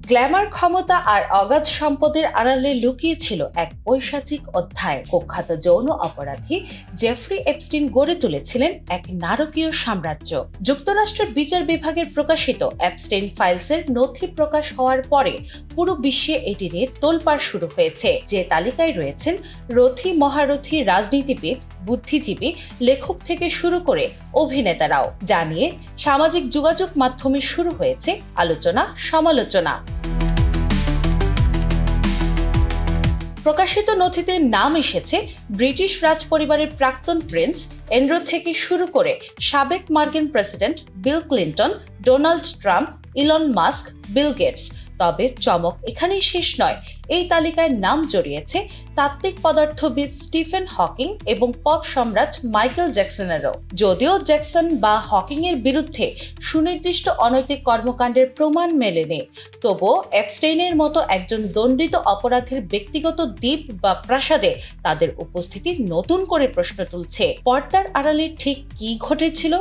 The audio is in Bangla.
গ্ল্যামার, ক্ষমতা আর অগাধ সম্পদের আড়ালে লুকিয়ে ছিল এক পৈশাচিক অধ্যায়। কুখ্যাত যৌন অপরাধী জেফ্রি এপস্টিন গড়ে তুলেছিলেন এক নারকীয় সাম্রাজ্য। যুক্তরাষ্ট্রের বিচার বিভাগের প্রকাশিত এপস্টিন ফাইলসের নথি প্রকাশ হওয়ার পরে পুরো বিশ্বে এটি নিয়ে তোলপাড় শুরু হয়েছে। যে তালিকায় রয়েছেন রথী, মহারথী, রাজনীতিবিদ, বুদ্ধিজীবী, লেখক থেকে শুরু করে অভিনেতারাও। জানিয়ে সামাজিক যোগাযোগ মাধ্যমে শুরু হয়েছে আলোচনা, সমালোচনা। প্রকাশিত নথিতে নাম এসেছে ব্রিটিশ রাজপরিবারের প্রাক্তন প্রিন্স অ্যান্ড্রু থেকে শুরু করে সাবেক মার্কিন president Bill Clinton, Donald Trump, Elon Musk, Bill Gates. তবে চমক এখানেই শেষ নয়। এই তালিকায় নাম জড়িয়েছে তাত্ত্বিক পদার্থবিদ স্টিফেন হকিং এবং পপ সম্রাট মাইকেল জ্যাকসনেরও। যদিও জ্যাকসন বা হকিং এর বিরুদ্ধে সুনির্দিষ্ট অনৈতিক কর্মকাণ্ডের প্রমাণ মেলেনি, তবুও এপস্টেইনের মতো একজন দণ্ডিত অপরাধীর ব্যক্তিগত দ্বীপ বা প্রাসাদে তাদের উপস্থিতি নতুন করে প্রশ্ন তুলছে। পর্দার আড়ালে ঠিক কী ঘটেছিল?